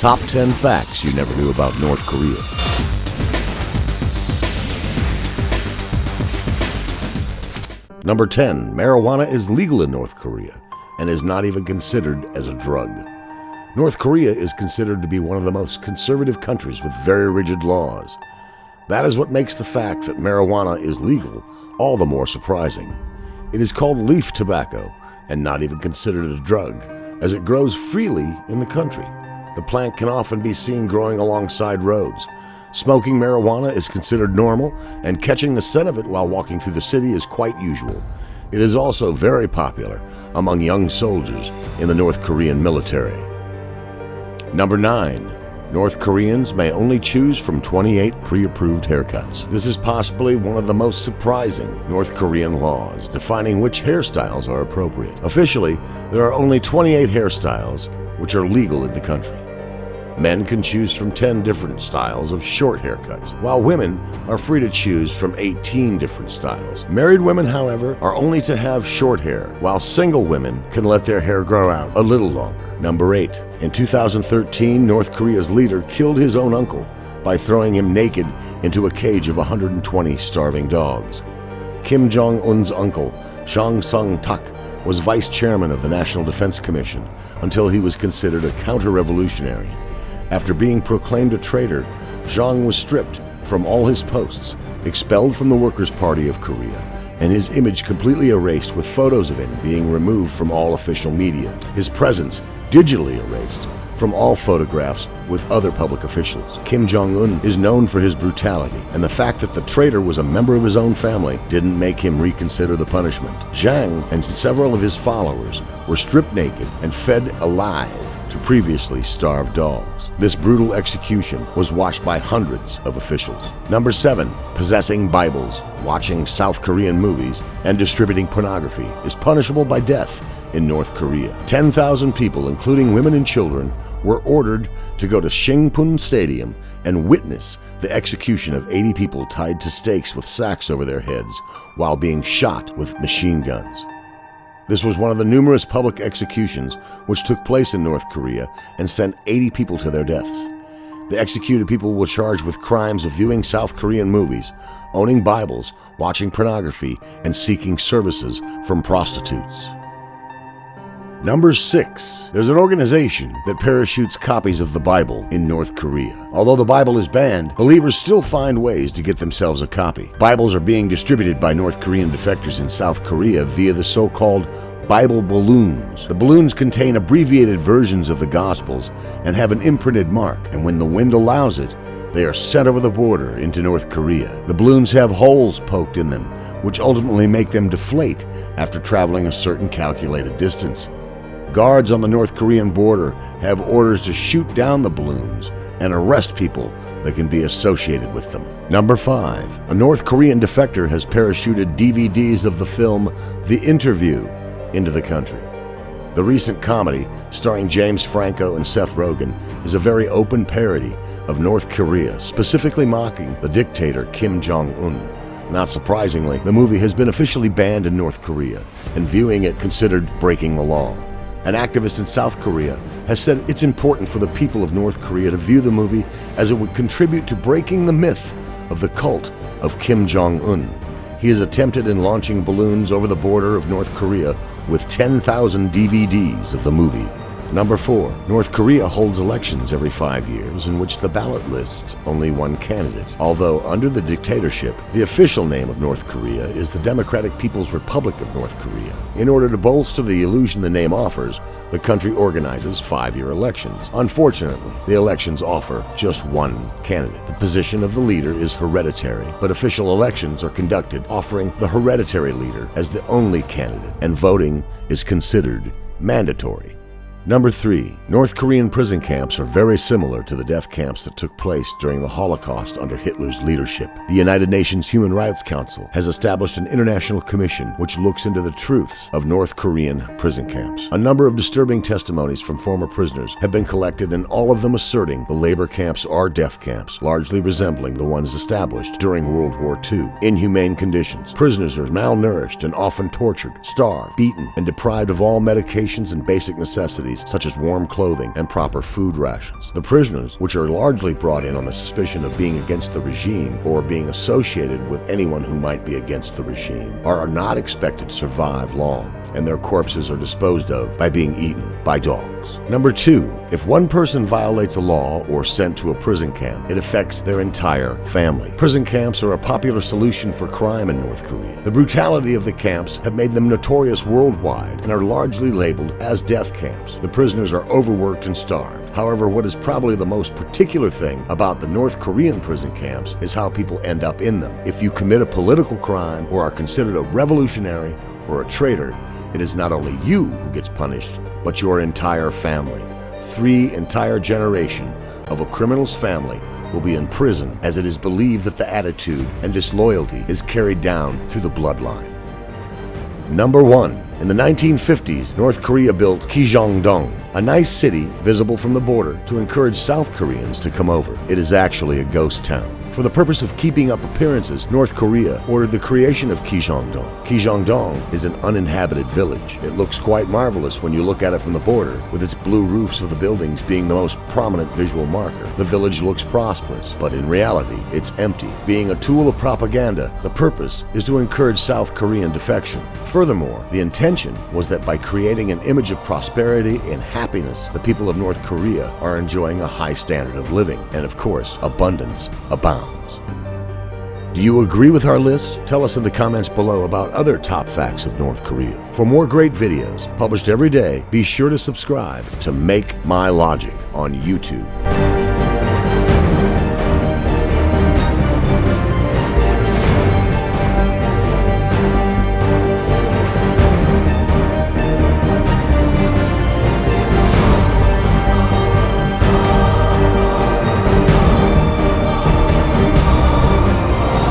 Top 10 facts you never knew about North Korea. Number 10. Marijuana is legal in North Korea and is not even considered as a drug. North Korea is considered to be one of the most conservative countries with very rigid laws. That is what makes the fact that marijuana is legal all the more surprising. It is called leaf tobacco and not even considered a drug, as it grows freely in the country. The plant can often be seen growing alongside roads. Smoking marijuana is considered normal, and catching the scent of it while walking through the city is quite usual. It is also very popular among young soldiers in the North Korean military. Number 9. North Koreans may only choose from 28 pre-approved haircuts. This is possibly one of the most surprising North Korean laws, defining which hairstyles are appropriate. Officially, there are only 28 hairstyles which are legal in the country. Men can choose from 10 different styles of short haircuts, while women are free to choose from 18 different styles. Married women, however, are only to have short hair, while single women can let their hair grow out a little longer. Number 8. In 2013, North Korea's leader killed his own uncle by throwing him naked into a cage of 120 starving dogs. Kim Jong-un's uncle, Jong Sung-tak, was vice chairman of the National Defense Commission until he was considered a counter-revolutionary. After being proclaimed a traitor, Jong was stripped from all his posts, expelled from the Workers' Party of Korea, and his image completely erased, with photos of him being removed from all official media. His presence digitally erased from all photographs with other public officials. Kim Jong-un is known for his brutality, and the fact that the traitor was a member of his own family didn't make him reconsider the punishment. Jang and several of his followers were stripped naked and fed alive to previously starved dogs. This brutal execution was watched by hundreds of officials. Number 7. Possessing Bibles, watching South Korean movies, and distributing pornography is punishable by death in North Korea. 10,000 people, including women and children, were ordered to go to Singpun Stadium and witness the execution of 80 people tied to stakes with sacks over their heads while being shot with machine guns. This was one of the numerous public executions which took place in North Korea and sent 80 people to their deaths. The executed people were charged with crimes of viewing South Korean movies, owning Bibles, watching pornography, and seeking services from prostitutes. Number 6. There's an organization that parachutes copies of the Bible in North Korea. Although the Bible is banned, believers still find ways to get themselves a copy. Bibles are being distributed by North Korean defectors in South Korea via the so-called Bible balloons. The balloons contain abbreviated versions of the Gospels and have an imprinted mark, and when the wind allows it, they are sent over the border into North Korea. The balloons have holes poked in them, which ultimately make them deflate after traveling a certain calculated distance. Guards on the North Korean border have orders to shoot down the balloons and arrest people that can be associated with them. Number 5. A North Korean defector has parachuted DVDs of the film The Interview into the country. The recent comedy, starring James Franco and Seth Rogen, is a very open parody of North Korea, specifically mocking the dictator Kim Jong-un. Not surprisingly, the movie has been officially banned in North Korea, and viewing it considered breaking the law. An activist in South Korea has said it's important for the people of North Korea to view the movie, as it would contribute to breaking the myth of the cult of Kim Jong-un. He has attempted in launching balloons over the border of North Korea with 10,000 DVDs of the movie. Number 4. North Korea holds elections every 5 years in which the ballot lists only one candidate. Although under the dictatorship, the official name of North Korea is the Democratic People's Republic of North Korea. In order to bolster the illusion the name offers, the country organizes 5-year elections. Unfortunately, the elections offer just one candidate. The position of the leader is hereditary, but official elections are conducted offering the hereditary leader as the only candidate, and voting is considered mandatory. Number 3. North Korean prison camps are very similar to the death camps that took place during the Holocaust under Hitler's leadership. The United Nations Human Rights Council has established an international commission which looks into the truths of North Korean prison camps. A number of disturbing testimonies from former prisoners have been collected, and all of them asserting the labor camps are death camps, largely resembling the ones established during World War II. Inhumane conditions. Prisoners are malnourished and often tortured, starved, beaten, and deprived of all medications and basic necessities amenities such as warm clothing and proper food rations. The prisoners, which are largely brought in on the suspicion of being against the regime or being associated with anyone who might be against the regime, are not expected to survive long, and their corpses are disposed of by being eaten by dogs. Number 2, if one person violates a law or sent to a prison camp, it affects their entire family. Prison camps are a popular solution for crime in North Korea. The brutality of the camps have made them notorious worldwide and are largely labeled as death camps. The prisoners are overworked and starved. However, what is probably the most particular thing about the North Korean prison camps is how people end up in them. If you commit a political crime or are considered a revolutionary or a traitor, it is not only you who gets punished, but your entire family. 3 entire generations of a criminal's family will be in prison, as it is believed that the attitude and disloyalty is carried down through the bloodline. Number 1. In the 1950s, North Korea built Jong, a nice city visible from the border to encourage South Koreans to come over. It is actually a ghost town. For the purpose of keeping up appearances, North Korea ordered the creation of Jong. Jong is an uninhabited village. It looks quite marvelous when you look at it from the border, with its blue roofs of the buildings being the most prominent visual marker. The village looks prosperous, but in reality, it's empty. Being a tool of propaganda, the purpose is to encourage South Korean defection. Furthermore, the intention was that by creating an image of prosperity and happiness, the people of North Korea are enjoying a high standard of living, and of course, abundance abounds. Do you agree with our list? Tell us in the comments below about other top facts of North Korea. For more great videos published every day, be sure to subscribe to Make My Logic on YouTube.